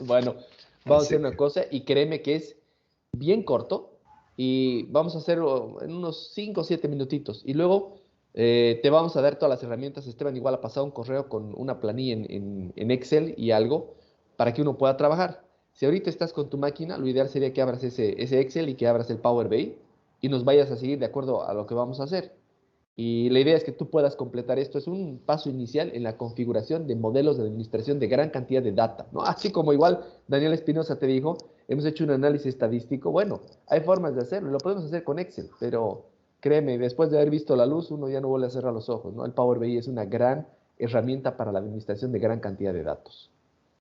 Bueno, vamos a Así hacer una que, cosa y créeme que es bien corto y vamos a hacerlo en unos 5 o 7 minutitos. Y luego te vamos a dar todas las herramientas. Esteban igual ha pasado un correo con una planilla en Excel y algo para que uno pueda trabajar. Si ahorita estás con tu máquina, lo ideal sería que abras ese Excel y que abras el Power BI y nos vayas a seguir de acuerdo a lo que vamos a hacer. Y la idea es que tú puedas completar esto. Es un paso inicial en la configuración de modelos de administración de gran cantidad de data, ¿no? Así como igual Daniel Espinosa te dijo, hemos hecho un análisis estadístico. Bueno, hay formas de hacerlo. Lo podemos hacer con Excel, pero créeme, después de haber visto la luz, uno ya no vuelve a cerrar los ojos, ¿no? El Power BI es una gran herramienta para la administración de gran cantidad de datos.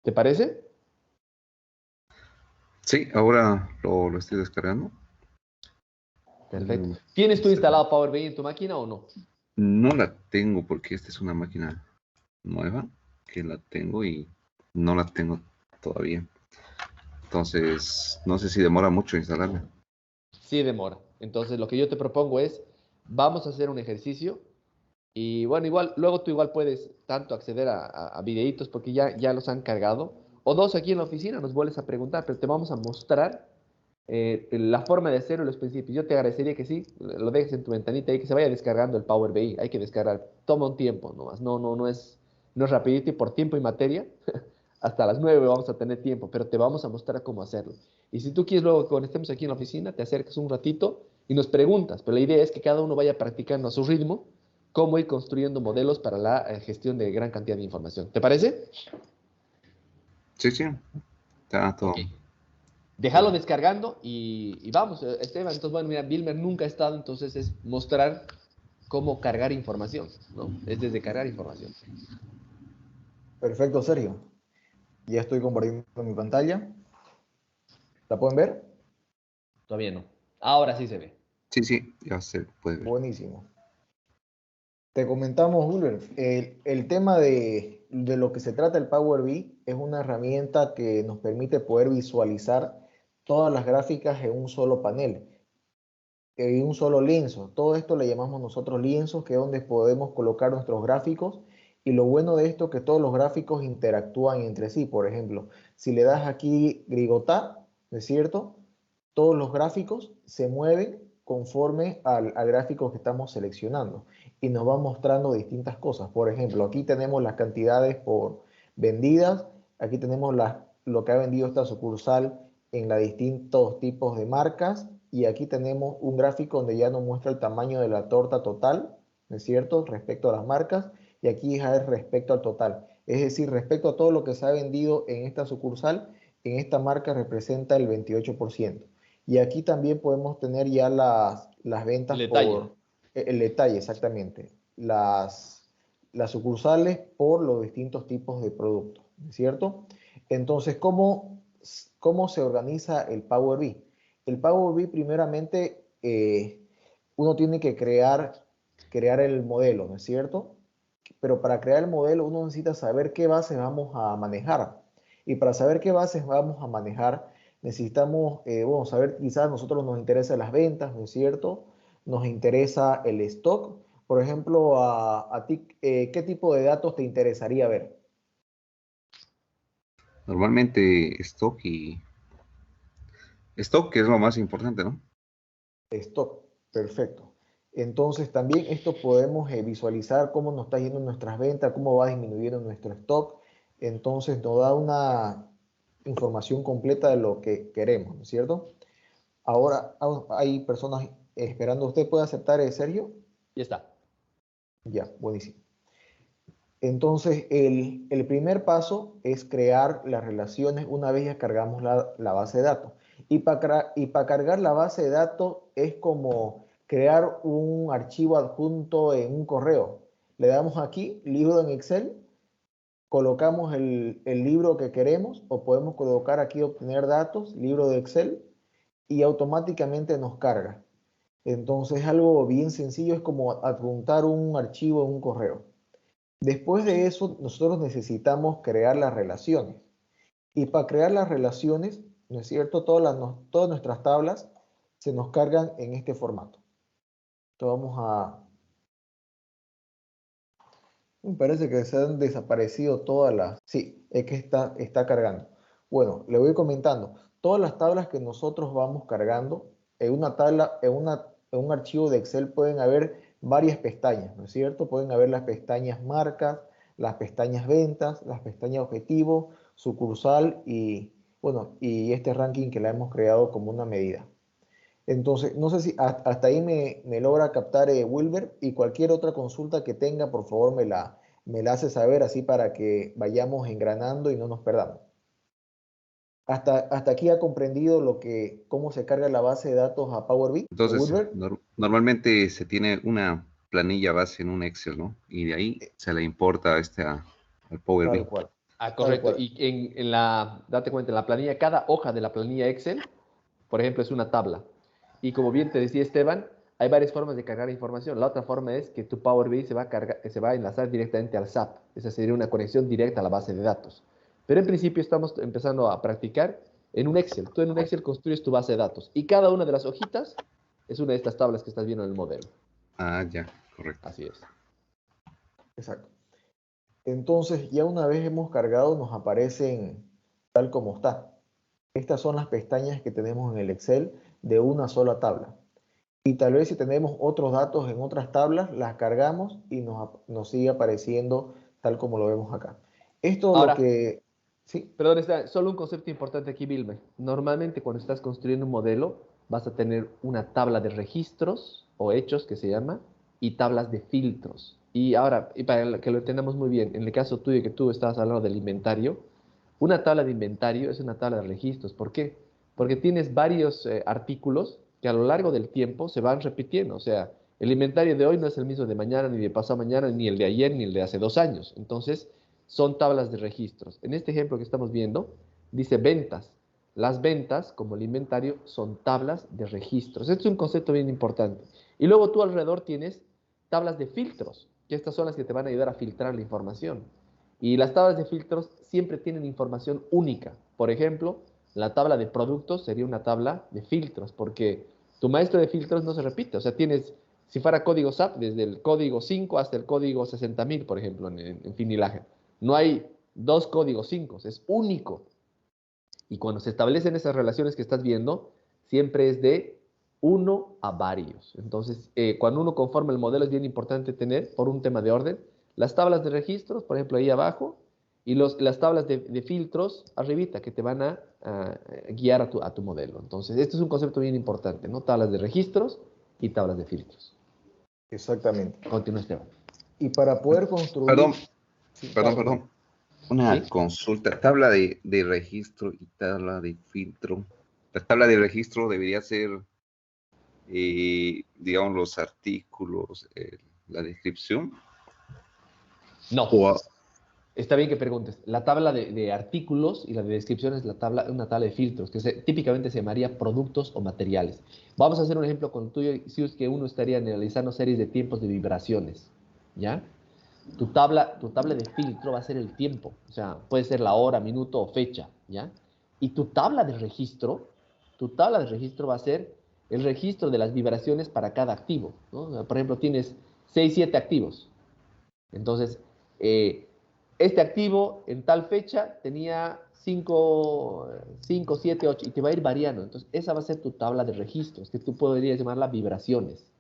¿Te parece? sí, ahora lo estoy descargando. Perfecto. Mm, ¿Tienes tú está- instalado Power BI en tu máquina o no? No la tengo porque esta es una máquina nueva que la tengo y no la tengo todavía. Entonces, no sé si demora mucho instalarla. Sí demora. Entonces, lo que yo te propongo es, vamos a hacer un ejercicio. Y bueno, igual, luego tú igual puedes tanto acceder a videitos porque ya los han cargado. O dos aquí en la oficina nos vuelves a preguntar, pero te vamos a mostrar la forma de hacerlo y los principios. Yo te agradecería que sí, lo dejes en tu ventanita y que se vaya descargando el Power BI. Hay que descargar. Toma un tiempo nomás. No es rapidito y por tiempo y materia. Hasta las 9 vamos a tener tiempo, pero te vamos a mostrar cómo hacerlo. Y si tú quieres luego cuando estemos aquí en la oficina, te acercas un ratito y nos preguntas. Pero la idea es que cada uno vaya practicando a su ritmo cómo ir construyendo modelos para la gestión de gran cantidad de información. ¿Te parece? Sí, sí, está Ok. todo, Déjalo todo. descargando y vamos, Esteban. Entonces, bueno, mira, Wilmer nunca ha estado, entonces es mostrar cómo cargar información, ¿no? Es desde cargar información. Perfecto, Sergio. Ya estoy compartiendo mi pantalla. ¿La pueden ver? Todavía no. Ahora sí se ve. Sí, sí, ya se puede ver. Buenísimo. Te comentamos, Julio, el tema de lo que se trata el Power BI es una herramienta que nos permite poder visualizar todas las gráficas en un solo panel, en un solo lienzo. Todo esto le llamamos nosotros lienzos, que es donde podemos colocar nuestros gráficos. Y lo bueno de esto es que todos los gráficos interactúan entre sí. Por ejemplo, si le das aquí grigotar, ¿no es cierto? Todos los gráficos se mueven conforme al gráfico que estamos seleccionando y nos va mostrando distintas cosas. Por ejemplo, aquí tenemos las cantidades por vendidas, aquí tenemos lo que ha vendido esta sucursal en los distintos tipos de marcas y aquí tenemos un gráfico donde ya nos muestra el tamaño de la torta total, ¿no es cierto?, respecto a las marcas y aquí es respecto al total. Es decir, respecto a todo lo que se ha vendido en esta sucursal, en esta marca representa el 28%. Y aquí también podemos tener ya las El ventas detalle. por el detalle, exactamente. Las sucursales por los distintos tipos de productos, ¿cierto? Entonces, ¿cómo se organiza el Power BI? El Power BI, primeramente, uno tiene que crear el modelo, ¿no es cierto? Pero para crear el modelo uno necesita saber qué bases vamos a manejar. Y para saber qué bases vamos a manejar, necesitamos, bueno, saber, quizás a nosotros nos interesa las ventas, ¿no es cierto? Nos interesa el stock. Por ejemplo, a ti, ¿qué tipo de datos te interesaría ver? Normalmente stock que es lo más importante, ¿no? Stock, perfecto. Entonces también esto podemos visualizar cómo nos está yendo nuestras ventas, cómo va disminuyendo nuestro stock. Entonces nos da una información completa de lo que queremos, ¿no es cierto? Ahora hay personas esperando. ¿Usted puede aceptar, Sergio? Ya está. Ya, buenísimo. Entonces, el primer paso es crear las relaciones una vez ya cargamos la base de datos. Y para cargar la base de datos es como crear un archivo adjunto en un correo. Le damos aquí, libro en Excel, colocamos el libro que queremos o podemos colocar aquí obtener datos, libro de Excel, y automáticamente nos carga. Entonces, algo bien sencillo, es como adjuntar un archivo en un correo. Después de eso, nosotros necesitamos crear las relaciones. Y para crear las relaciones, ¿no es cierto? Todas nuestras tablas se nos cargan en este formato. Entonces vamos a... Me parece que se han desaparecido todas las... Sí, es que está cargando. Bueno, le voy comentando. Todas las tablas que nosotros vamos cargando, en una tabla, en un archivo de Excel pueden haber varias pestañas, ¿no es cierto? Pueden haber las pestañas marcas, las pestañas ventas, las pestañas objetivo, sucursal y, bueno, y este ranking que la hemos creado como una medida. Entonces, no sé si hasta ahí me logra captar Wilber, y cualquier otra consulta que tenga, por favor me la hace saber, así para que vayamos engranando y no nos perdamos. Hasta aquí ha comprendido cómo se carga la base de datos a Power BI, Entonces, Wilber. normalmente se tiene una planilla base en un Excel, ¿no? Y de ahí se le importa al Power Tal BI. cual, Ah, tal correcto. cual. Y date cuenta, en la planilla, cada hoja de la planilla Excel, por ejemplo, es una tabla. Y como bien te decía Esteban, hay varias formas de cargar información. La otra forma es que tu Power BI se va a enlazar directamente al SAP. Esa sería una conexión directa a la base de datos. Pero en principio estamos empezando a practicar en un Excel. Tú en un Excel construyes tu base de datos y cada una de las hojitas es una de estas tablas que estás viendo en el modelo. Ah, ya, correcto. Así es. Exacto. Entonces, ya una vez hemos cargado, nos aparecen tal como está. Estas son las pestañas que tenemos en el Excel de una sola tabla. Y tal vez si tenemos otros datos en otras tablas, las cargamos y nos sigue apareciendo tal como lo vemos acá. Esto lo Ahora, que... Sí, perdón, está, solo un concepto importante aquí, Vilmer. Normalmente cuando estás construyendo un modelo, vas a tener una tabla de registros o hechos que se llama y tablas de filtros. Y ahora, y para que lo entendamos muy bien, en el caso tuyo que tú estabas hablando del inventario, una tabla de inventario es una tabla de registros. ¿Por qué? Porque tienes varios artículos que a lo largo del tiempo se van repitiendo. O sea, el inventario de hoy no es el mismo de mañana, ni de pasado mañana, ni el de ayer, ni el de hace 2 años. Entonces, son tablas de registros. En este ejemplo que estamos viendo, dice ventas. Las ventas, como el inventario, son tablas de registros. Este es un concepto bien importante. Y luego tú alrededor tienes tablas de filtros, que estas son las que te van a ayudar a filtrar la información. Y las tablas de filtros siempre tienen información única. Por ejemplo, la tabla de productos sería una tabla de filtros, porque tu maestro de filtros no se repite. O sea, tienes, si fuera código SAP, desde el código 5 hasta el código 60.000, por ejemplo, en finilaje. No hay dos códigos 5, es único. Y cuando se establecen esas relaciones que estás viendo, siempre es de uno a varios. Entonces, cuando uno conforma el modelo, es bien importante tener, por un tema de orden, las tablas de registros, por ejemplo, ahí abajo, y las tablas de filtros arribita, que te van a guiar a tu modelo. Entonces, este es un concepto bien importante, ¿no? Tablas de registros y tablas de filtros. exactamente. Continúa, Esteban. Y para poder construir... Perdón, Sí, perdón, dale, perdón. Una ¿Sí? consulta. Tabla de registro y tabla de filtro. La tabla de registro debería ser, digamos, los artículos, la descripción. No. O, Está bien que preguntes. La tabla de artículos y la de descripciones es una tabla de filtros, que típicamente se llamaría productos o materiales. Vamos a hacer un ejemplo con el tuyo, si es que uno estaría analizando series de tiempos de vibraciones, ¿ya? Tu tabla de filtro va a ser el tiempo, o sea, puede ser la hora, minuto o fecha, ¿ya? Y tu tabla de registro va a ser el registro de las vibraciones para cada activo, ¿no? Por ejemplo, tienes 6 7 activos. Entonces, este activo en tal fecha tenía 5, 7, 8 y te va a ir variando. Entonces, esa va a ser tu tabla de registros, que tú podrías llamarla vibraciones.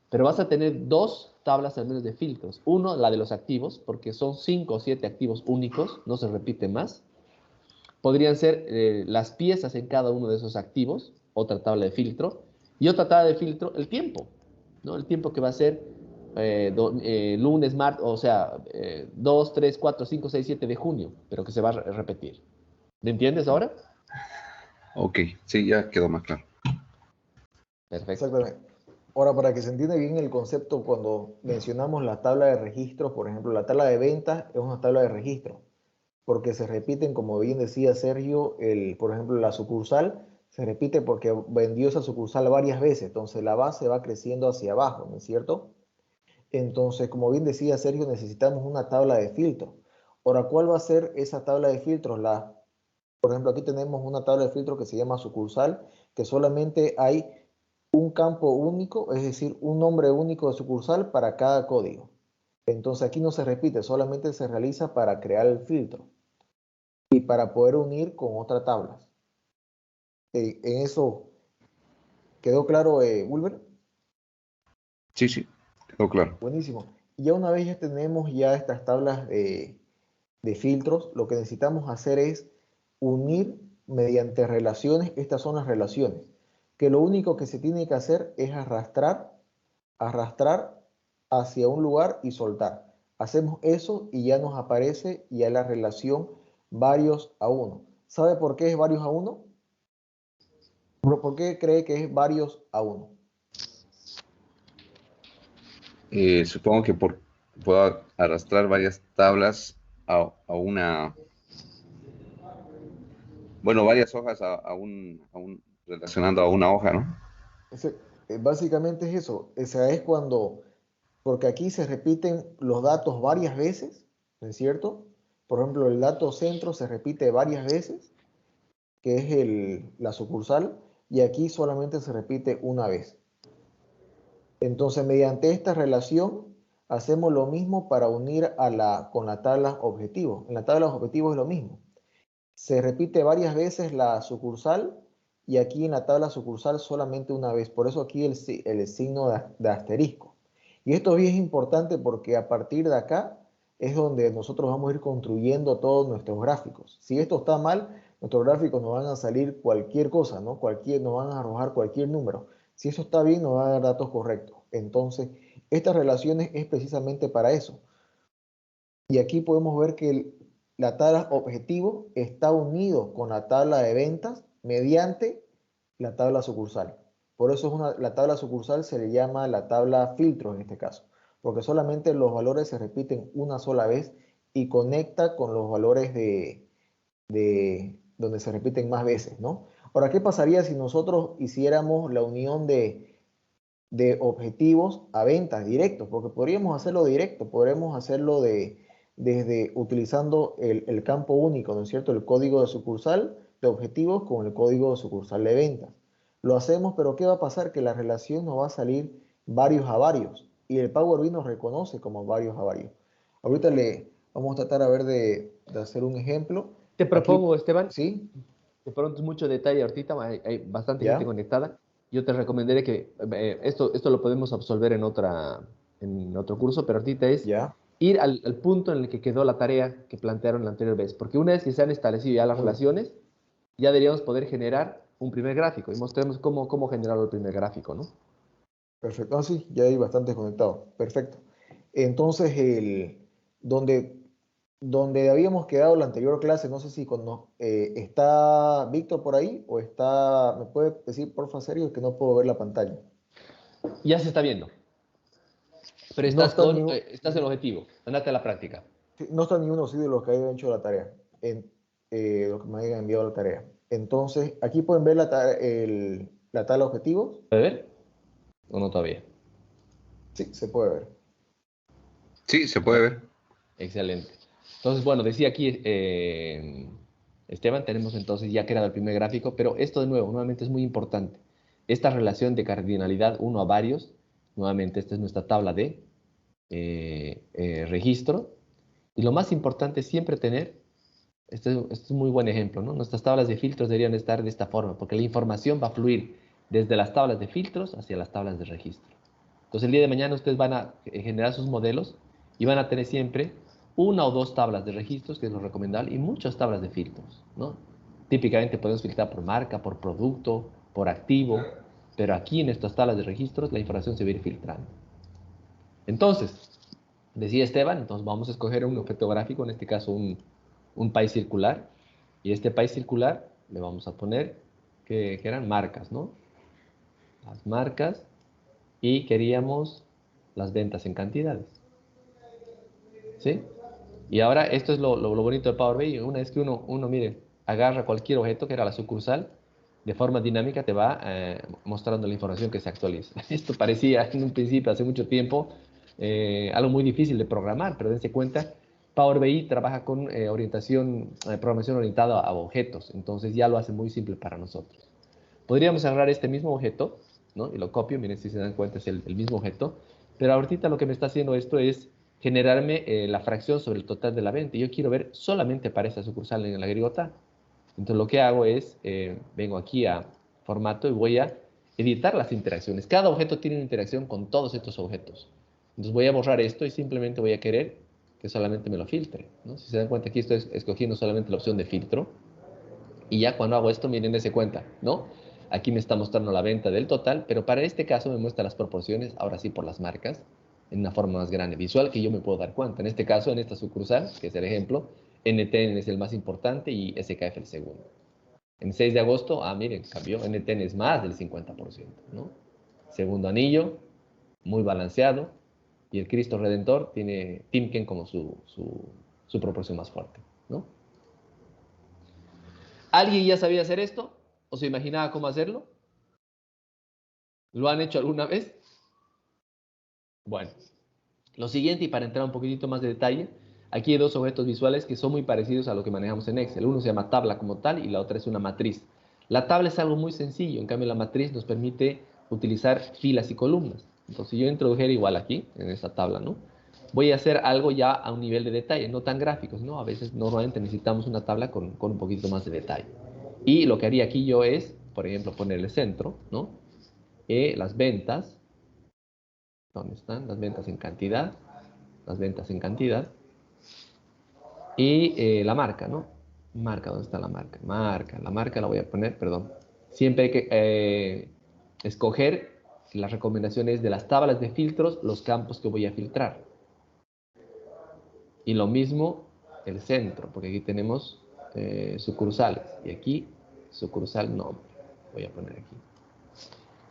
Pero vas a tener dos tablas al menos de filtros. Uno, la de los activos, porque son 5 o 7 activos únicos, no se repiten más. Podrían ser las piezas en cada uno de esos activos, otra tabla de filtro. Y otra tabla de filtro, el tiempo, ¿no? El tiempo que va a ser lunes, martes, o sea, 2, 3, 4, 5, 6, 7 de junio, pero que se va a repetir. ¿Me entiendes ahora? ok, sí, ya quedó más claro. Perfecto. exactamente. Ahora, para que se entienda bien el concepto, cuando mencionamos la tabla de registros, por ejemplo, la tabla de ventas es una tabla de registro, porque se repiten, como bien decía Sergio, por ejemplo, la sucursal se repite porque vendió esa sucursal varias veces, entonces la base va creciendo hacia abajo, ¿no es cierto? Entonces, como bien decía Sergio, necesitamos una tabla de filtros. Ahora, ¿cuál va a ser esa tabla de filtros? Por ejemplo, aquí tenemos una tabla de filtros que se llama sucursal, que solamente hay un campo único, es decir, un nombre único de sucursal para cada código. Entonces aquí no se repite, solamente se realiza para crear el filtro. y para poder unir con otras tablas. En eso, ¿quedó claro, Wilber? Sí, sí, quedó claro. Buenísimo. Y ya una vez ya tenemos ya estas tablas de filtros, lo que necesitamos hacer es unir mediante relaciones. Estas son las relaciones, que lo único que se tiene que hacer es arrastrar hacia un lugar y soltar. Hacemos eso y ya nos aparece ya la relación varios a uno. ¿Sabe por qué es varios a uno? ¿Por qué cree que es varios a uno? Supongo que puedo arrastrar varias tablas a una, bueno, varias hojas relacionando a una hoja, ¿no? Básicamente es eso. Esa es cuando, porque aquí se repiten los datos varias veces, ¿no es cierto? Por ejemplo, el dato centro se repite varias veces, que es la sucursal, y aquí solamente se repite una vez. Entonces, mediante esta relación, hacemos lo mismo para unir con la tabla objetivo. En la tabla objetivo es lo mismo. Se repite varias veces la sucursal y aquí en la tabla sucursal solamente una vez. Por eso aquí el signo de asterisco. Y esto es importante porque a partir de acá es donde nosotros vamos a ir construyendo todos nuestros gráficos. Si esto está mal, nuestros gráficos nos van a salir cualquier cosa, ¿no? Nos van a arrojar cualquier número. Si eso está bien, nos va a dar datos correctos. Entonces, estas relaciones es precisamente para eso. Y aquí podemos ver que la tabla objetivo está unido con la tabla de ventas mediante la tabla sucursal. Por eso la tabla sucursal se le llama la tabla filtro en este caso, porque solamente los valores se repiten una sola vez y conecta con los valores de donde se repiten más veces, ¿no? Ahora, ¿qué pasaría si nosotros hiciéramos la unión de objetivos a ventas directos? Porque podríamos hacerlo directo, podríamos hacerlo desde utilizando el campo único, ¿no es cierto? El código de sucursal de objetivos con el código de sucursal de ventas. Lo hacemos, pero ¿qué va a pasar? Que la relación nos va a salir varios a varios y el Power BI nos reconoce como varios a varios. Ahorita le vamos a tratar a ver de hacer un ejemplo. Te Aquí, propongo, Esteban, ¿sí? de pronto es mucho detalle ahorita, hay bastante gente ¿Ya? conectada. Yo te recomendaría que esto lo podemos absolver en otro curso, pero ahorita es ¿Ya? ir al punto en el que quedó la tarea que plantearon la anterior vez. Porque una vez que se han establecido ya las Muy bien. relaciones, ya deberíamos poder generar un primer gráfico y mostremos cómo generar el primer gráfico, ¿no? Perfecto. Ah, sí, ya hay bastantes conectados. Perfecto. Entonces, donde, donde habíamos quedado la anterior clase, no sé si está Víctor por ahí o está, ¿me puede decir, porfa, serio, que no puedo ver la pantalla? Ya se está viendo, pero No está ni, estás en el objetivo. Andate a la práctica. no está ni uno sí de los que hayan hecho la tarea, los que me hayan enviado la tarea. Entonces, aquí pueden ver la tabla de objetivos. ¿Puede ver o no todavía? Sí, se puede ver. Sí, se puede ver. Excelente. Entonces, bueno, decía aquí Esteban, tenemos entonces ya creado el primer gráfico, pero esto de nuevo, nuevamente es muy importante. Esta relación de cardinalidad uno a varios, nuevamente esta es nuestra tabla de registro. Y lo más importante es siempre tener, este es un muy buen ejemplo, ¿no? Nuestras tablas de filtros deberían estar de esta forma, porque la información va a fluir desde las tablas de filtros hacia las tablas de registro. Entonces el día de mañana ustedes van a generar sus modelos y van a tener siempre una o dos tablas de registros, que es lo recomendable, y muchas tablas de filtros, ¿no? Típicamente podemos filtrar por marca, por producto, por activo, pero aquí en estas tablas de registros la información se va a ir filtrando. Entonces, decía Esteban, entonces vamos a escoger un objeto gráfico, en este caso un país circular, y este país circular le vamos a poner que eran marcas, ¿no? Las marcas, y queríamos las ventas en cantidades, ¿sí? Y ahora esto es lo bonito de Power BI. Una vez que uno, mire, agarra cualquier objeto que era la sucursal, de forma dinámica te va mostrando la información que se actualiza. Esto parecía en un principio, hace mucho tiempo, algo muy difícil de programar, pero dense cuenta, Power BI trabaja con programación orientada a objetos, entonces ya lo hace muy simple para nosotros. Podríamos agarrar este mismo objeto, ¿no? Y lo copio, miren si se dan cuenta, es el mismo objeto, pero ahorita lo que me está haciendo esto es generarme la fracción sobre el total de la venta. Yo quiero ver solamente para esa sucursal en el agrigotá. Entonces lo que hago es, vengo aquí a formato y voy a editar las interacciones. Cada objeto tiene una interacción con todos estos objetos. Entonces voy a borrar esto y simplemente voy a querer que solamente me lo filtre, ¿no? Si se dan cuenta, aquí estoy escogiendo solamente la opción de filtro. Y ya cuando hago esto, miren, dense cuenta, ¿no? Aquí me está mostrando la venta del total, pero para este caso me muestra las proporciones, ahora sí por las marcas, en una forma más grande, visual, que yo me puedo dar cuenta. En este caso, en esta sucursal, que es el ejemplo, NTN es el más importante y SKF el segundo. En 6 de agosto, miren, cambió, NTN es más del 50%, ¿no? Segundo anillo, muy balanceado, y el Cristo Redentor tiene Timken como su proporción más fuerte, ¿no? ¿Alguien ya sabía hacer esto? ¿O se imaginaba cómo hacerlo? ¿Lo han hecho alguna vez? Bueno, lo siguiente, y para entrar un poquitito más de detalle, aquí hay dos objetos visuales que son muy parecidos a lo que manejamos en Excel. Uno se llama tabla como tal y la otra es una matriz. La tabla es algo muy sencillo, en cambio la matriz nos permite utilizar filas y columnas. Entonces, si yo introdujera igual aquí, en esta tabla, ¿no? Voy a hacer algo ya a un nivel de detalle, no tan gráficos, ¿no? A veces normalmente necesitamos una tabla con un poquito más de detalle. Y lo que haría aquí yo es, por ejemplo, poner el centro, ¿no? Las ventas, ¿dónde están? Las ventas en cantidad, las ventas en cantidad, y la marca, ¿no? Marca, ¿dónde está la marca? La marca la voy a poner, perdón. Siempre hay que escoger las recomendaciones de las tablas de filtros, los campos que voy a filtrar. Y lo mismo el centro, porque aquí tenemos sucursales, y aquí sucursal nombre, voy a poner aquí.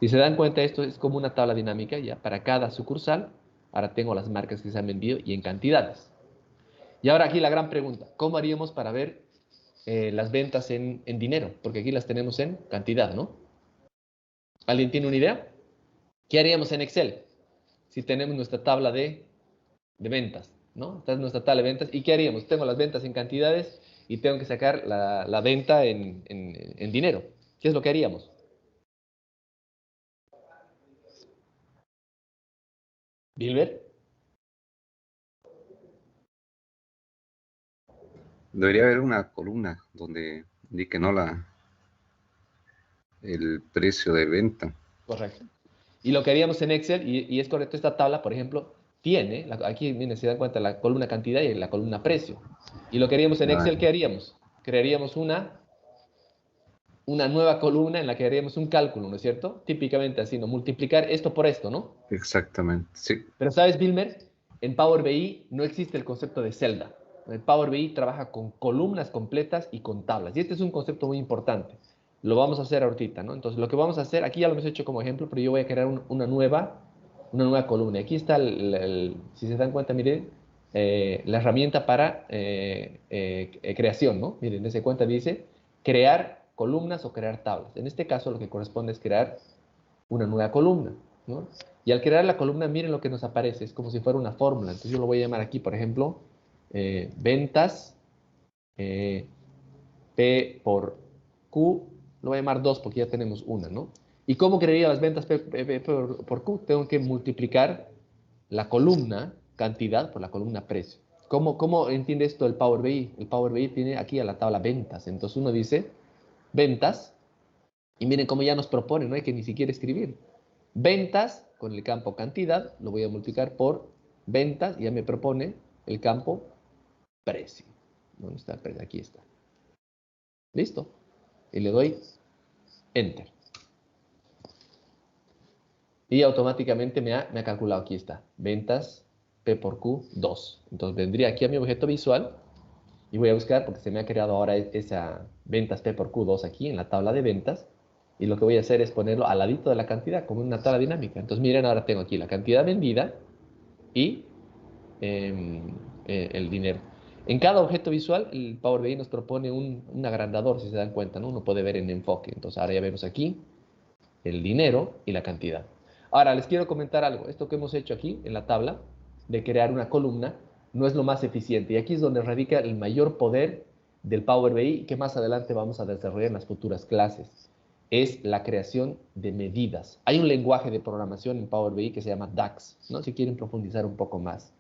Si se dan cuenta, esto es como una tabla dinámica, ya para cada sucursal. Ahora tengo las marcas que se han vendido y en cantidades. Y ahora aquí la gran pregunta, ¿cómo haríamos para ver las ventas en dinero? Porque aquí las tenemos en cantidad, ¿no? ¿Alguien tiene una idea? ¿Qué haríamos en Excel si tenemos nuestra tabla de ventas, ¿no? Esta es nuestra tabla de ventas. ¿Y qué haríamos? Tengo las ventas en cantidades y tengo que sacar la venta en dinero. ¿Qué es lo que haríamos? ¿Bilber? Debería haber una columna donde indique no el precio de venta. Correcto. Y lo que haríamos en Excel, y es correcto, esta tabla, por ejemplo, tiene, aquí miren, se dan cuenta, la columna cantidad y la columna precio. Y lo que haríamos en Excel, ¿qué haríamos? Crearíamos una nueva columna en la que haríamos un cálculo, ¿no es cierto? Típicamente así, ¿no? Multiplicar esto por esto, ¿no? Exactamente, sí. Pero ¿sabes, Wilmer? En Power BI no existe el concepto de celda. El Power BI trabaja con columnas completas y con tablas. Y este es un concepto muy importante. Lo vamos a hacer ahorita, ¿no? Entonces, lo que vamos a hacer, aquí ya lo hemos hecho como ejemplo, pero yo voy a crear una nueva columna. Aquí está, si se dan cuenta, miren, la herramienta para creación, ¿no? Miren, dense cuenta, dice crear columnas o crear tablas. En este caso, lo que corresponde es crear una nueva columna, ¿no? Y al crear la columna, miren lo que nos aparece, es como si fuera una fórmula. Entonces yo lo voy a llamar aquí, por ejemplo, ventas P por Q, lo voy a llamar 2 porque ya tenemos una, ¿no? ¿Y cómo crearía las ventas P por Q? Tengo que multiplicar la columna cantidad por la columna precio. ¿Cómo entiende esto el Power BI? El Power BI tiene aquí a la tabla ventas. Entonces uno dice ventas, y miren cómo ya nos propone, no hay que ni siquiera escribir. Ventas con el campo cantidad, lo voy a multiplicar por ventas y ya me propone el campo precio. ¿Dónde está el precio? Aquí está. ¿Listo? Y le doy Enter. Y automáticamente me ha calculado, aquí está, ventas P por Q 2. Entonces vendría aquí a mi objeto visual y voy a buscar, porque se me ha creado ahora esa ventas P por Q 2 aquí en la tabla de ventas. Y lo que voy a hacer es ponerlo al ladito de la cantidad, como una tabla dinámica. Entonces miren, ahora tengo aquí la cantidad vendida y el dinero. En cada objeto visual, el Power BI nos propone un agrandador, si se dan cuenta, ¿no? Uno puede ver en enfoque. Entonces ahora ya vemos aquí el dinero y la cantidad. Ahora les quiero comentar algo. Esto que hemos hecho aquí en la tabla de crear una columna no es lo más eficiente. Y aquí es donde radica el mayor poder del Power BI que más adelante vamos a desarrollar en las futuras clases. Es la creación de medidas. Hay un lenguaje de programación en Power BI que se llama DAX, ¿no? Si quieren profundizar un poco más.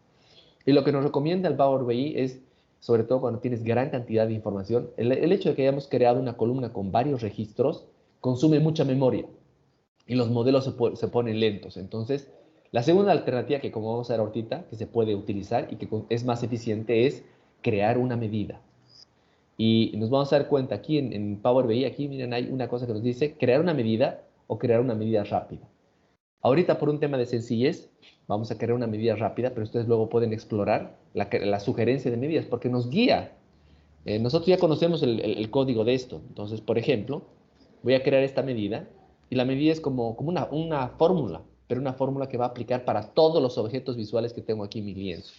Y lo que nos recomienda el Power BI es, sobre todo cuando tienes gran cantidad de información, el hecho de que hayamos creado una columna con varios registros consume mucha memoria y los modelos se ponen lentos. Entonces, la segunda alternativa que, como vamos a ver ahorita, que se puede utilizar y que es más eficiente es crear una medida. Y nos vamos a dar cuenta aquí en Power BI, aquí miren, hay una cosa que nos dice crear una medida o crear una medida rápida. Ahorita por un tema de sencillez, vamos a crear una medida rápida, pero ustedes luego pueden explorar la sugerencia de medidas porque nos guía. Nosotros ya conocemos el código de esto. Entonces, por ejemplo, voy a crear esta medida y la medida es como una fórmula, pero una fórmula que va a aplicar para todos los objetos visuales que tengo aquí en mi lienzo.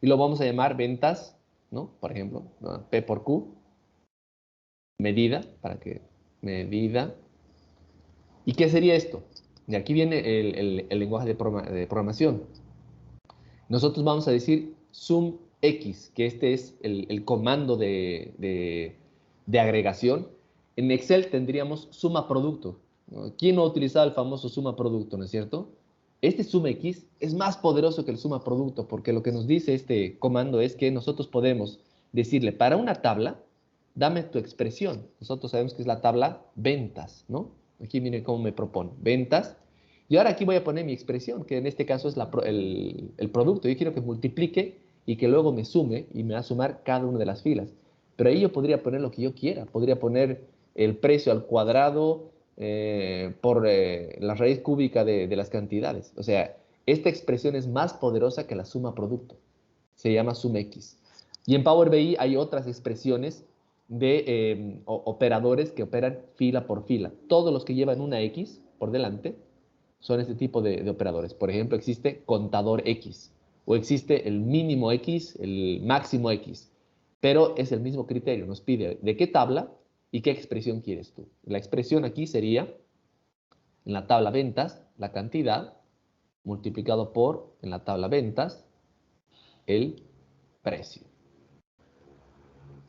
Y lo vamos a llamar ventas, ¿no? Por ejemplo, ¿no? P por Q, medida, medida. ¿Y qué sería esto? Y aquí viene el lenguaje de programación. Nosotros vamos a decir sum x, que este es el comando de agregación. En Excel tendríamos suma producto. ¿Quién no ha utilizado el famoso suma producto, no es cierto? Este sum x es más poderoso que el suma producto, porque lo que nos dice este comando es que nosotros podemos decirle para una tabla, dame tu expresión. Nosotros sabemos que es la tabla ventas, ¿no? Aquí miren cómo me propone. Ventas. Y ahora aquí voy a poner mi expresión, que en este caso es el producto. Yo quiero que multiplique y que luego me sume y me va a sumar cada una de las filas. Pero ahí yo podría poner lo que yo quiera. Podría poner el precio al cuadrado por la raíz cúbica de las cantidades. O sea, esta expresión es más poderosa que la suma producto. Se llama sum x. Y en Power BI hay otras expresiones de operadores que operan fila por fila. Todos los que llevan una x por delante son este tipo de operadores. Por ejemplo, existe contador X o existe el mínimo X, el máximo X, pero es el mismo criterio. Nos pide de qué tabla y qué expresión quieres tú. La expresión aquí sería, en la tabla ventas, la cantidad multiplicado por, en la tabla ventas, el precio.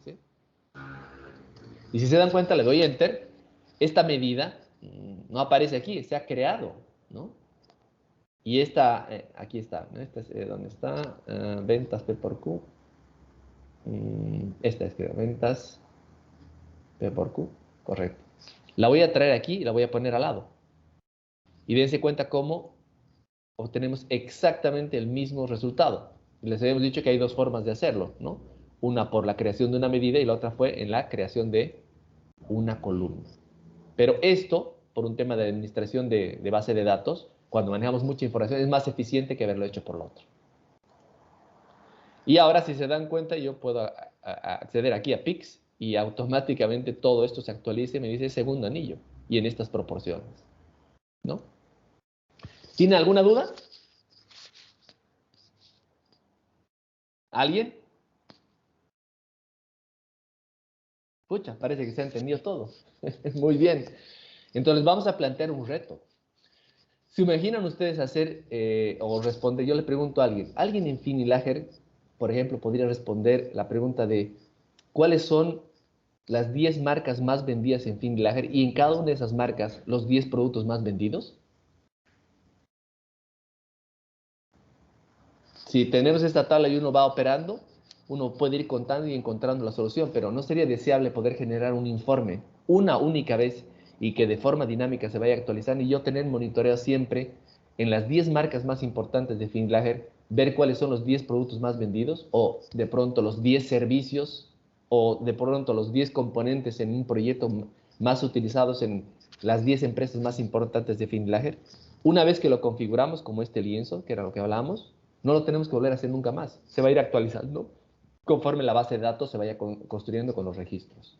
¿Sí? Y si se dan cuenta, le doy Enter. Esta medida no aparece aquí, se ha creado, ¿no? Y esta, aquí está, ¿no? Esta es, ¿dónde está? Ventas P por Q. Esta es, creo, ventas P por Q, correcto. La voy a traer aquí y la voy a poner al lado. Y dense cuenta cómo obtenemos exactamente el mismo resultado. Les habíamos dicho que hay dos formas de hacerlo, ¿no? Una por la creación de una medida y la otra fue en la creación de una columna. Pero esto, por un tema de administración de base de datos, cuando manejamos mucha información, es más eficiente que haberlo hecho por lo otro. Y ahora, si se dan cuenta, yo puedo acceder aquí a Pix y automáticamente todo esto se actualiza y me dice segundo anillo y en estas proporciones, ¿no? ¿Tiene alguna duda? ¿Alguien? Pucha, parece que se ha entendido todo. Muy bien. Entonces vamos a plantear un reto. ¿Se imaginan ustedes hacer o responder? Yo le pregunto a alguien en Finilager, por ejemplo, podría responder la pregunta de ¿cuáles son las 10 marcas más vendidas en Finilager y en cada una de esas marcas los 10 productos más vendidos? Si tenemos esta tabla y uno va operando, uno puede ir contando y encontrando la solución, pero no sería deseable poder generar un informe una única vez y que de forma dinámica se vaya actualizando y yo tener monitoreo siempre en las 10 marcas más importantes de Findlager, ver cuáles son los 10 productos más vendidos o de pronto los 10 servicios o de pronto los 10 componentes en un proyecto más utilizados en las 10 empresas más importantes de Findlager. Una vez que lo configuramos como este lienzo, que era lo que hablábamos, no lo tenemos que volver a hacer nunca más. Se va a ir actualizando conforme la base de datos se vaya construyendo con los registros.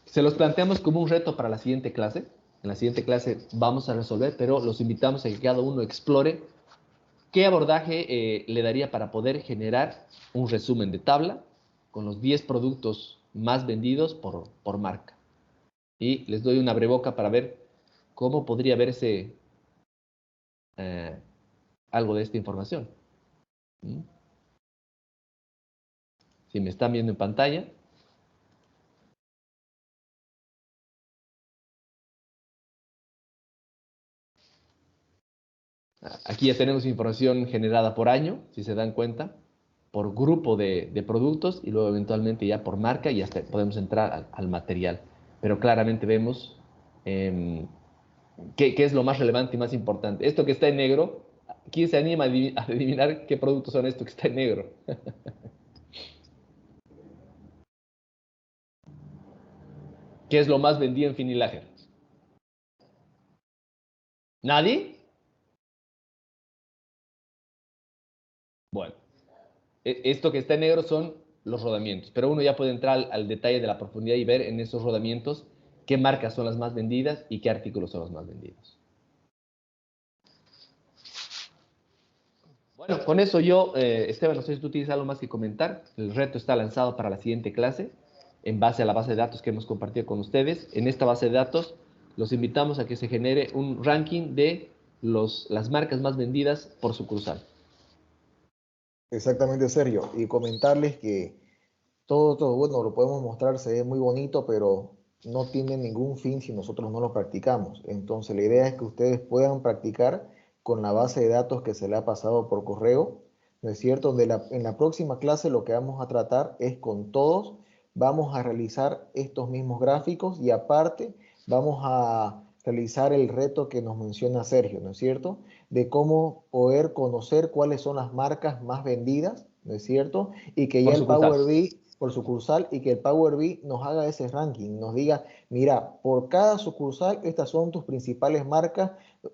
Se los planteamos como un reto para la siguiente clase. En la siguiente clase vamos a resolver, pero los invitamos a que cada uno explore qué abordaje le daría para poder generar un resumen de tabla con los 10 productos más vendidos por marca. Y les doy una breboca para ver cómo podría verse algo de esta información. Si me están viendo en pantalla. Aquí ya tenemos información generada por año, si se dan cuenta, por grupo de productos y luego eventualmente ya por marca y hasta podemos entrar al material. Pero claramente vemos qué es lo más relevante y más importante. Esto que está en negro, ¿quién se anima a adivinar qué productos son estos que está en negro? ¿Qué es lo más vendido en Finilager? ¿Nadie? Bueno, esto que está en negro son los rodamientos, pero uno ya puede entrar al detalle de la profundidad y ver en esos rodamientos qué marcas son las más vendidas y qué artículos son los más vendidos. Bueno, con eso yo, Esteban, no sé si tú tienes algo más que comentar. El reto está lanzado para la siguiente clase en base a la base de datos que hemos compartido con ustedes. En esta base de datos los invitamos a que se genere un ranking de las marcas más vendidas por sucursal. Exactamente, Sergio. Y comentarles que todo, bueno, lo podemos mostrar, se ve muy bonito, pero no tiene ningún fin si nosotros no lo practicamos. Entonces, la idea es que ustedes puedan practicar con la base de datos que se le ha pasado por correo, ¿no es cierto? En la próxima clase lo que vamos a tratar es con todos, vamos a realizar estos mismos gráficos y aparte vamos a realizar el reto que nos menciona Sergio, ¿no es cierto? De cómo poder conocer cuáles son las marcas más vendidas, ¿no es cierto? Y que ya Por el sucursal. Power BI por sucursal y que el Power BI nos haga ese ranking, nos diga, mira, por cada sucursal estas son tus principales marcas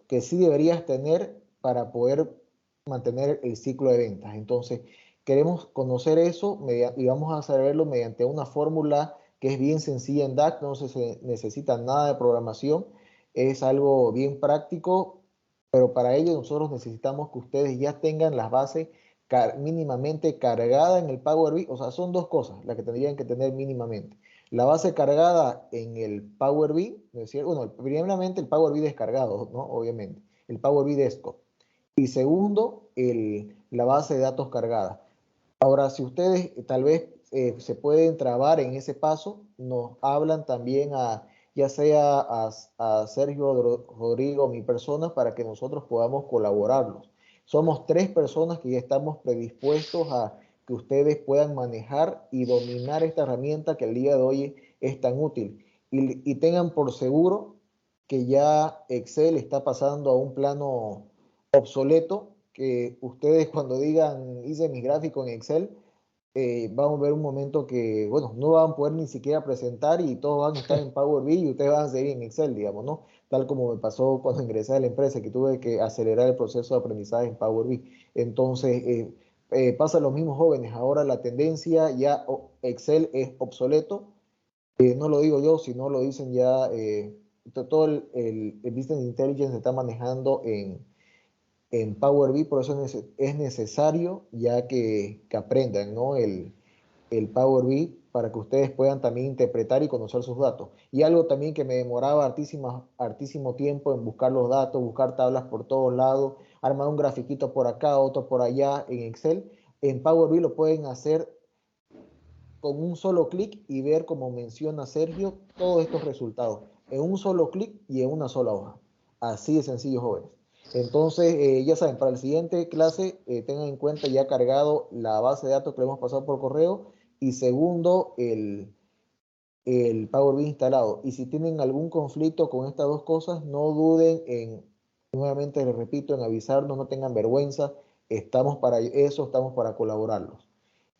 que sí deberías tener para poder mantener el ciclo de ventas. Entonces, queremos conocer eso y vamos a saberlo mediante una fórmula que es bien sencilla en DAX, no se necesita nada de programación, es algo bien práctico, pero para ello nosotros necesitamos que ustedes ya tengan las bases mínimamente cargada en el Power BI, o sea, son dos cosas las que tendrían que tener mínimamente. La base cargada en el Power BI, es decir, bueno, primeramente el Power BI descargado, ¿no? Obviamente, el Power BI Desktop. Y segundo, la base de datos cargada. Ahora, si ustedes tal vez se pueden trabar en ese paso, nos hablan también ya sea a Sergio Rodrigo, mi persona, para que nosotros podamos colaborarlos. Somos tres personas que ya estamos predispuestos a que ustedes puedan manejar y dominar esta herramienta que el día de hoy es tan útil. Y tengan por seguro que ya Excel está pasando a un plano obsoleto, que ustedes cuando digan hice mi gráfico en Excel, vamos a ver un momento que, bueno, no van a poder ni siquiera presentar y todos van a estar en Power BI y ustedes van a seguir en Excel, digamos, ¿no? Tal como me pasó cuando ingresé a la empresa, que tuve que acelerar el proceso de aprendizaje en Power BI. Entonces, pasa a los mismos jóvenes. Ahora la tendencia ya Excel es obsoleto. No lo digo yo, sino lo dicen ya, todo el Business Intelligence se está manejando en Power BI, por eso es necesario ya que aprendan, ¿no? el Power BI para que ustedes puedan también interpretar y conocer sus datos. Y algo también que me demoraba hartísimo tiempo en buscar los datos, buscar tablas por todos lados, armar un grafiquito por acá, otro por allá en Excel. En Power BI lo pueden hacer con un solo clic y ver, como menciona Sergio, todos estos resultados en un solo clic y en una sola hoja. Así de sencillo, jóvenes. Entonces, ya saben, para la siguiente clase, tengan en cuenta ya cargado la base de datos que le hemos pasado por correo y segundo, el Power BI instalado. Y si tienen algún conflicto con estas dos cosas, no duden en, nuevamente les repito, en avisarnos, no tengan vergüenza. Estamos para eso, estamos para colaborarlos.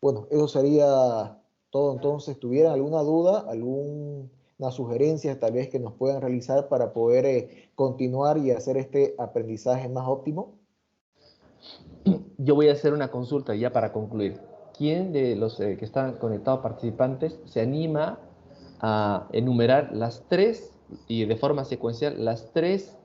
Bueno, eso sería todo. Entonces, ¿tuvieran alguna duda, alguna sugerencia tal vez que nos puedan realizar para poder continuar y hacer este aprendizaje más óptimo? Yo voy a hacer una consulta ya para concluir. ¿Quién de los que están conectados participantes se anima a enumerar las tres y de forma secuencial las tres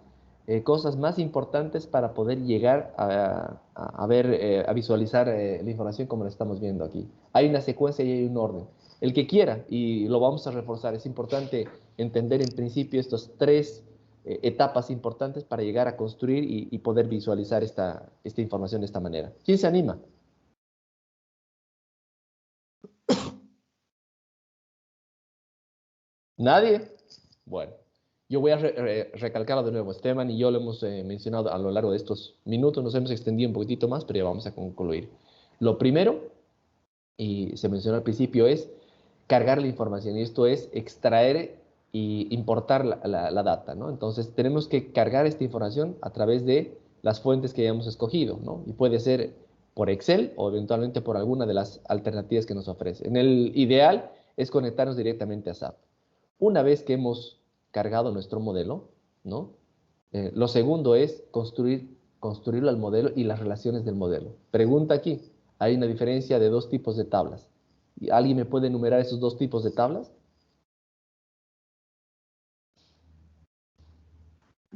cosas más importantes para poder llegar a ver, a visualizar la información como la estamos viendo aquí? Hay una secuencia y hay un orden. El que quiera, y lo vamos a reforzar, es importante entender en principio estos tres etapas importantes para llegar a construir y poder visualizar esta información de esta manera. ¿Quién se anima? ¿Nadie? Bueno, yo voy a recalcarlo de nuevo. Esteban y yo lo hemos mencionado a lo largo de estos minutos, nos hemos extendido un poquitito más, pero ya vamos a concluir. Lo primero, y se mencionó al principio, es cargar la información, y esto es extraer y importar la data, ¿no? Entonces, tenemos que cargar esta información a través de las fuentes que hayamos escogido, ¿no? Y puede ser por Excel o eventualmente por alguna de las alternativas que nos ofrece. En el ideal es conectarnos directamente a SAP. Una vez que hemos cargado nuestro modelo, ¿no? Lo segundo es construirlo al modelo y las relaciones del modelo. Pregunta aquí, hay una diferencia de dos tipos de tablas. ¿Alguien me puede enumerar esos dos tipos de tablas?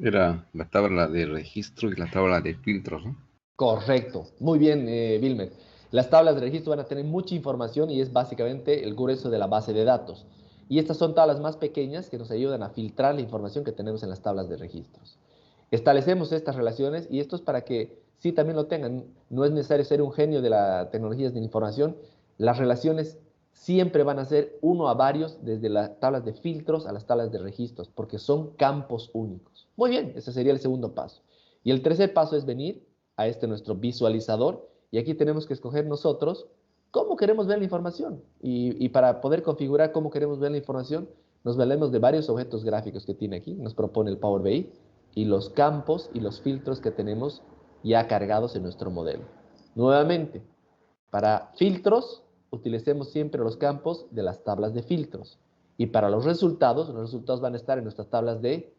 Era la tabla de registro y la tabla de filtros, ¿no? Correcto. Muy bien, Wilmer. Las tablas de registro van a tener mucha información y es básicamente el grueso de la base de datos. Y estas son tablas más pequeñas que nos ayudan a filtrar la información que tenemos en las tablas de registros. Establecemos estas relaciones y esto es para que sí también lo tengan. No es necesario ser un genio de las tecnologías de información. Las relaciones siempre van a ser uno a varios, desde las tablas de filtros a las tablas de registros, porque son campos únicos. Muy bien, ese sería el segundo paso. Y el tercer paso es venir a este nuestro visualizador y aquí tenemos que escoger nosotros cómo queremos ver la información. Y para poder configurar cómo queremos ver la información, nos valemos de varios objetos gráficos que tiene aquí, nos propone el Power BI, y los campos y los filtros que tenemos ya cargados en nuestro modelo. Nuevamente, para filtros, utilicemos siempre los campos de las tablas de filtros. Y para los resultados van a estar en nuestras tablas de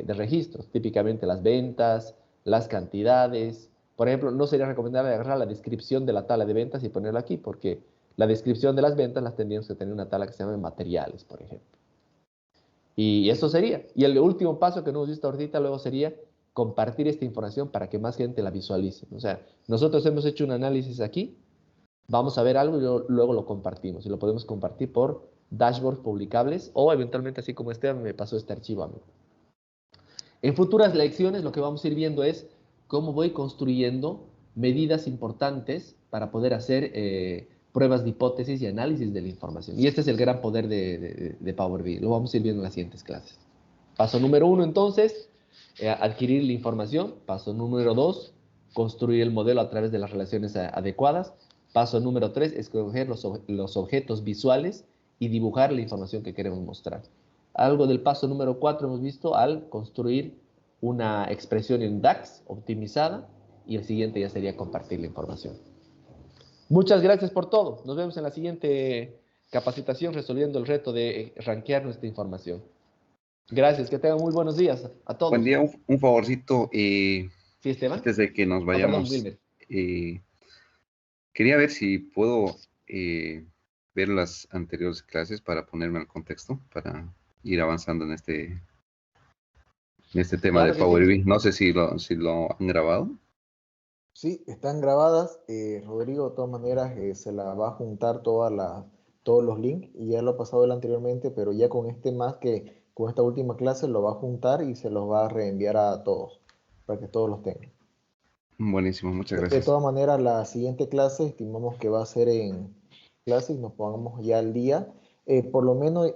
registros, típicamente las ventas, las cantidades. Por ejemplo, no sería recomendable agarrar la descripción de la tabla de ventas y ponerla aquí, porque la descripción de las ventas las tendríamos que tener en una tabla que se llama materiales, por ejemplo. Y eso sería. Y el último paso que no hemos visto ahorita luego sería compartir esta información para que más gente la visualice. O sea, nosotros hemos hecho un análisis aquí, vamos a ver algo y luego lo compartimos. Y lo podemos compartir por dashboards publicables o eventualmente, así como Esteban me pasó este archivo a mí. En futuras lecciones lo que vamos a ir viendo es cómo voy construyendo medidas importantes para poder hacer pruebas de hipótesis y análisis de la información. Y este es el gran poder de Power BI. Lo vamos a ir viendo en las siguientes clases. Paso número 1, entonces, adquirir la información. Paso número 2, construir el modelo a través de las relaciones adecuadas. Paso número 3, escoger los objetos visuales y dibujar la información que queremos mostrar. Algo del paso número 4 hemos visto al construir una expresión en DAX optimizada y el siguiente ya sería compartir la información. Muchas gracias por todo. Nos vemos en la siguiente capacitación resolviendo el reto de rankear nuestra información. Gracias, que tengan muy buenos días a todos. Buen día, un favorcito. ¿Sí, Esteban? Antes de que nos Perdón, vayamos, Wilmer. quería ver si puedo ver las anteriores clases para ponerme al contexto, para ir avanzando en este tema Claro de que Power sí. BI. No sé si lo han grabado. Sí, están grabadas. Rodrigo, de todas maneras, se la va a juntar todos los links y ya lo ha pasado él anteriormente, pero ya con con esta última clase lo va a juntar y se los va a reenviar a todos para que todos los tengan. Buenísimo, muchas De gracias. todas maneras, la siguiente clase estimamos que va a ser en clase y nos pongamos ya al día. Por lo menos,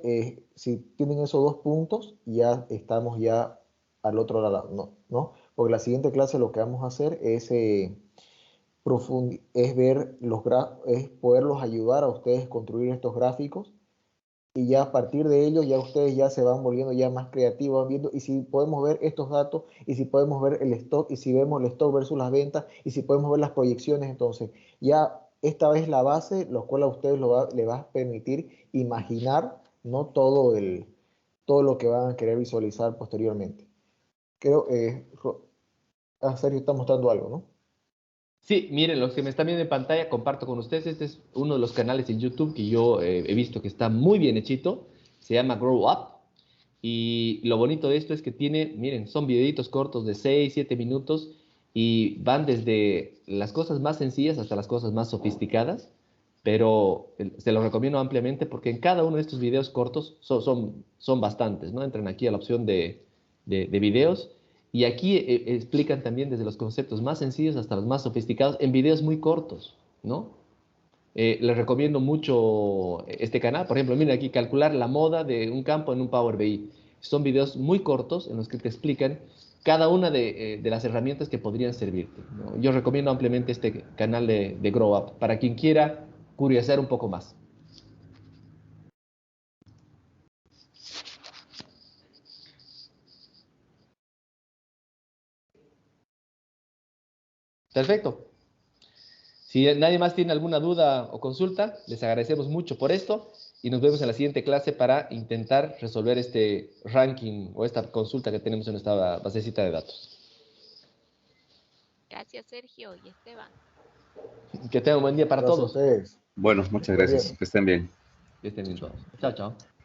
si tienen esos dos puntos, ya estamos ya al otro lado, ¿no? Porque la siguiente clase lo que vamos a hacer es ver es poderlos ayudar a ustedes a construir estos gráficos y ya a partir de ellos ya ustedes ya se van volviendo ya más creativos, van viendo y si podemos ver estos datos y si podemos ver el stock y si vemos el stock versus las ventas y si podemos ver las proyecciones, entonces ya esta vez la base, lo cual a ustedes le va a permitir imaginar, ¿no? Todo lo que van a querer visualizar posteriormente. Creo, Sergio está mostrando algo, ¿no? Sí, miren, los que me están viendo en pantalla, comparto con ustedes. Este es uno de los canales en YouTube que yo he visto que está muy bien hechito. Se llama Grow Up. Y lo bonito de esto es que tiene, miren, son videitos cortos de 6, 7 minutos y van desde las cosas más sencillas hasta las cosas más sofisticadas. Pero se los recomiendo ampliamente porque en cada uno de estos videos cortos son bastantes, ¿no? Entran aquí a la opción de videos. Y aquí explican también desde los conceptos más sencillos hasta los más sofisticados en videos muy cortos, ¿no? Les recomiendo mucho este canal. Por ejemplo, miren aquí, calcular la moda de un campo en un Power BI. Son videos muy cortos en los que te explican cada una de las herramientas que podrían servirte, ¿no? Yo recomiendo ampliamente este canal de Grow Up para quien quiera curiosear un poco más. Perfecto. Si nadie más tiene alguna duda o consulta, les agradecemos mucho por esto y nos vemos en la siguiente clase para intentar resolver este ranking o esta consulta que tenemos en nuestra basecita de datos. Gracias, Sergio y Esteban. Que tengan un buen día para Gracias a todos. ustedes. Bueno, muchas Estén gracias. bien. Que estén bien. Que estén bien todos. Chao, chao.